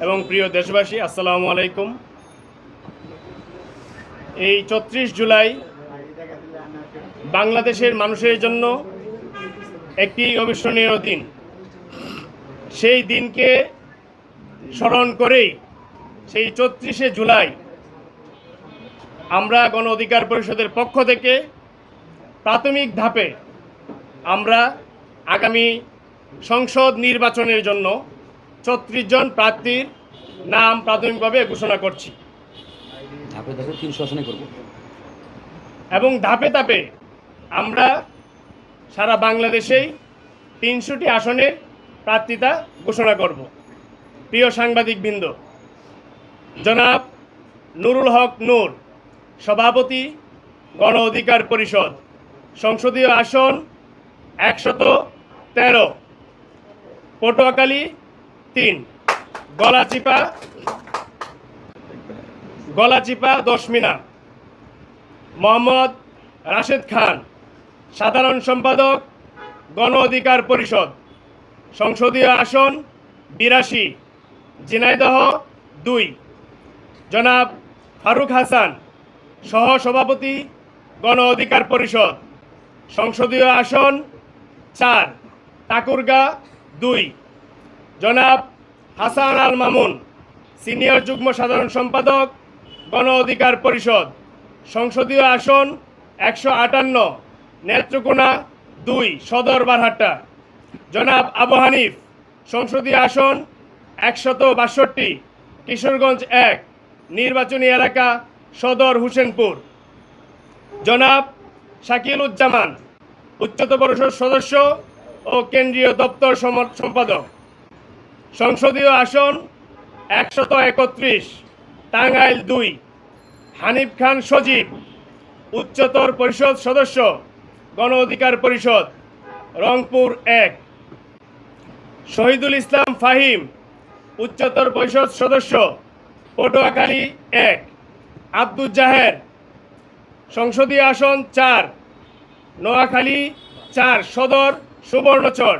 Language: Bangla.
এবং প্রিয় দেশবাসী, আসসালামু আলাইকুম। এই ৩৪ জুলাই বাংলাদেশের মানুষের জন্য একটি অবিস্মরণীয় দিন। সেই দিনকে স্মরণ করেই সেই ৩৪শে জুলাই আমরা গণ অধিকার পরিষদের পক্ষ থেকে প্রাথমিক ধাপে আমরা আগামী সংসদ নির্বাচনের জন্য ৩৬ জন প্রার্থীর নাম প্রাথমিকভাবে ঘোষণা করছি। ধাপে ধাপে ৩০০ আসনে করব এবং ধাপে ধাপে আমরা সারা বাংলাদেশেই ৩০০টি আসনের প্রার্থিতা ঘোষণা করব। প্রিয় সাংবাদিকবৃন্দ, জনাব নুরুল হক নূর, সভাপতি, গণ অধিকার পরিষদ, সংসদীয় আসন ১১৩, পটুয়াখালী ৩, গলাচিপা ১০ মিনা। মোহাম্মদ রাশেদ খান, সাধারণ সম্পাদক, গণ অধিকার পরিষদ, সংসদীয় আসন ৮২, ঝিনাইদহ ২। জনাব ফারুক হাসান, সহ সভাপতি, গণ অধিকার পরিষদ, সংসদীয় আসন ৪, ঠাকুরগাঁ ২। জনাব হাসান আল মামুন, সিনিয়র যুগ্ম সাধারণ সম্পাদক, গণ অধিকার পরিষদ, সংসদীয় আসন ১৫৮, নেত্রকোনা ২, সদর বারহাট্টা। জনাব আবু হানিফ, সংসদীয় আসন ১৬২, কিশোরগঞ্জ ১, নির্বাচনী এলাকা সদর হোসেনপুর। জনাব শাকিল উজ্জামান, উচ্চতর পরিষদ সদস্য ও কেন্দ্রীয় দপ্তর সম্পাদক, সংসদীয় আসন ১৩১, টাঙ্গাইল ২। হানিফ খান সজীব, উচ্চতর পরিষদ সদস্য, গণ অধিকার পরিষদ, রংপুর ১। শহীদুল ইসলাম ফাহিম, উচ্চতর পরিষদ সদস্য, পটুয়াখালী ১। আব্দুল জাহের, সংসদীয় আসন ৪, নোয়াখালী ৪, সদর সুবর্ণচর।